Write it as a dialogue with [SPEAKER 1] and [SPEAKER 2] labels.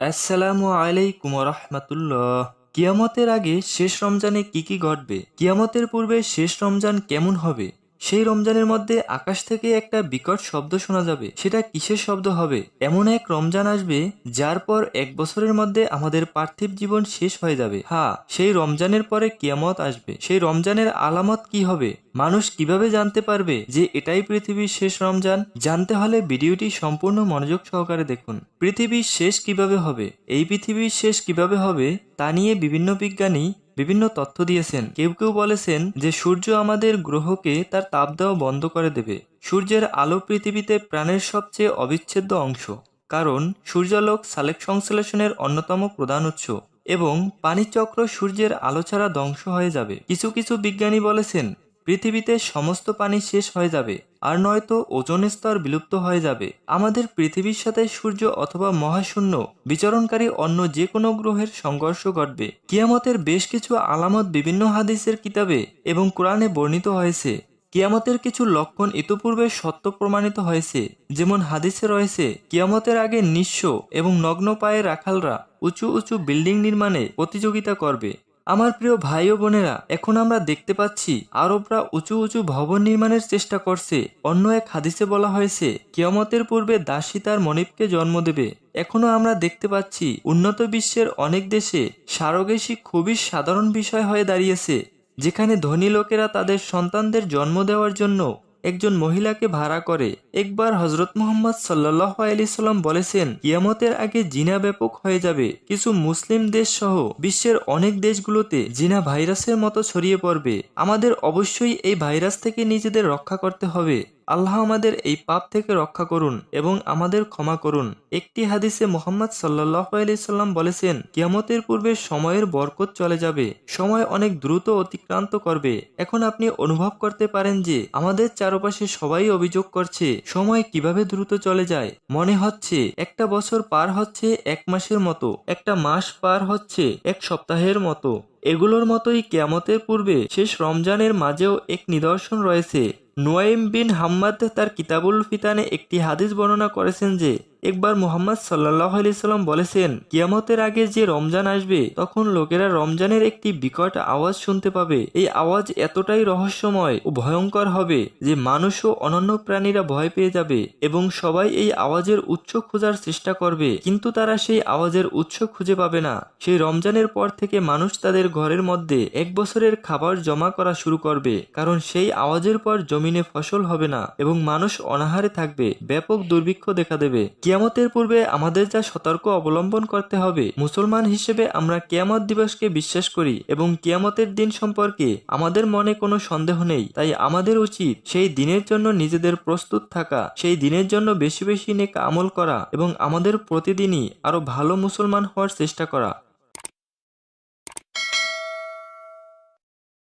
[SPEAKER 1] আসসালামু আলাইকুম রহমতুল্লাহ। কিয়ামতের আগে শেষ রমজানে কি কি ঘটবে, কিয়ামতের পূর্বে শেষ রমজান কেমন হবে, সেই রমজানের মধ্যে আকাশ থেকে একটা বিকট শব্দ শোনা যাবে, সেটা কিসের শব্দ হবে? এমন এক রমজান আসবে যার পর এক বছরের মধ্যে আমাদের পার্থিব জীবন শেষ হয়ে যাবে। হ্যাঁ, সেই রমজানের পরে কিয়ামত আসবে। সেই রমজানের আলামত কি হবে? মানুষ কিভাবে জানতে পারবে যে এটাই পৃথিবীর শেষ রমজান? জানতে হলে ভিডিওটি সম্পূর্ণ মনোযোগ সহকারে দেখুন। পৃথিবীর শেষ কিভাবে হবে, এই পৃথিবীর শেষ কিভাবে হবে তা নিয়ে বিভিন্ন বিজ্ঞানী বিভিন্ন তথ্য দিয়েছেন। কেউ কেউ বলেছেন যে সূর্য আমাদের গ্রহকে তার তাপ দেওয়া বন্ধ করে দেবে। সূর্যের আলো পৃথিবীতে প্রাণের সবচেয়ে অবিচ্ছেদ্য অংশ, কারণ সূর্যালোক সালেক সংশ্লেষণের অন্যতম প্রধান উৎস এবং পানিচক্র সূর্যের আলো ছাড়া ধ্বংস হয়ে যাবে। কিছু কিছু বিজ্ঞানী বলেছেন পৃথিবীতে সমস্ত পানি শেষ হয়ে যাবে, আর নয়তো ওজোন স্তর বিলুপ্ত হয়ে যাবে। আমাদের পৃথিবীর সাথে সূর্য অথবা মহাশূন্য বিচরণকারী অন্য যে কোনো গ্রহের সংঘর্ষ ঘটবে। কিয়ামতের বেশ কিছু আলামত বিভিন্ন হাদিসের কিতাবে এবং কোরআনে বর্ণিত হয়েছে। কিয়ামতের কিছু লক্ষণ ইতোপূর্বে সত্য প্রমাণিত হয়েছে। যেমন হাদিসে রয়েছে, কিয়ামতের আগে নিঃস্ব এবং নগ্ন পায়ে রাখালরা উঁচু উঁচু বিল্ডিং নির্মাণে প্রতিযোগিতা করবে। আমার প্রিয় ভাই ও বোনেরা, এখন আমরা দেখতে পাচ্ছি আরবরা উঁচু উঁচু ভবন নির্মাণের চেষ্টা করছে। অন্য এক হাদিসে বলা হয়েছে কিয়ামতের পূর্বে দাসী তার মনিবকে জন্ম দেবে। এখনো আমরা দেখতে পাচ্ছি উন্নত বিশ্বের অনেক দেশে সারোগেসি খুবই সাধারণ বিষয় হয়ে দাঁড়িয়েছে, যেখানে ধনী লোকেরা তাদের সন্তানদের জন্ম দেওয়ার জন্য একজন মহিলাকে ভাড়া করে। একবার হজরত মুহাম্মদ সাল্লাল্লাহু আলাইহি সাল্লাম বলেছেন, কিয়ামতের আগে জিনা ব্যাপক হয়ে যাবে। কিছু মুসলিম দেশ সহ বিশ্বের অনেক দেশগুলোতে জিনা ভাইরাসের মতো ছড়িয়ে পড়বে। আমাদের অবশ্যই এই ভাইরাস থেকে নিজেদের রক্ষা করতে হবে। আল্লাহ আমাদের এই পাপ থেকে রক্ষা করুন এবং আমাদের ক্ষমা করুন। একটি হাদিসে মুহাম্মদ সাল্লাল্লাহু আলাইহি সাল্লাম বলেছেন, কিয়ামতের পূর্বে সময়ের বরকত চলে যাবে, সময় অনেক দ্রুত অতিক্রান্ত করবে। এখন আপনি অনুভব করতে পারেন যে আমাদের চারপাশে সবাই অভিযোগ করছে সময় কিভাবে দ্রুত চলে যায়। মনে হচ্ছে একটা বছর পার হচ্ছে এক মাসের মতো, একটা মাস পার হচ্ছে এক সপ্তাহের মতো। এগুলোর মতোই কিয়ামতের পূর্বে শেষ রমজানের মাঝেও এক নিদর্শন রয়েছে। নুয়াইম বিন হাম্মাদ তার কিতাবুল ফিতানে একটি হাদিস বর্ণনা করেছেন যে একবার মুহাম্মদ সাল্লাল্লাহু আলাইহি সাল্লাম বলেছেন, কিয়ামতের আগে যে রমজান আসবে তখন লোকেরা রমজানের একটি বিকট আওয়াজ শুনতে পাবে। এই আওয়াজ এতটাই রহস্যময় ও ভয়ঙ্কর হবে যে মানুষ ও অন্যান্য প্রাণীরা ভয় পেয়ে যাবে এবং সবাই এই আওয়াজের উৎস খোঁজার চেষ্টা করবে, কিন্তু তারা সেই আওয়াজের উৎস খুঁজে পাবে না। সেই রমজানের পর থেকে মানুষ তাদের ঘরের মধ্যে এক বছরের খাবার জমা করা শুরু করবে, কারণ সেই আওয়াজের পর জমিনে ফসল হবে না এবং মানুষ অনাহারে থাকবে, ব্যাপক দুর্ভিক্ষ দেখা দেবে। কিয়ামতের পূর্বে আমাদের যা সতর্ক অবলম্বন করতে হবে, মুসলমান হিসেবে আমরা কিয়ামত দিবসকে বিশ্বাস করি এবং কিয়ামতের দিন সম্পর্কে আমাদের মনে কোনো সন্দেহ নেই। তাই আমাদের উচিত সেই দিনের জন্য নিজেদের প্রস্তুত থাকা, সেই দিনের জন্য বেশি বেশি নেক আমল করা এবং আমাদের প্রতিদিনই আরো ভালো মুসলমান হওয়ার চেষ্টা করা।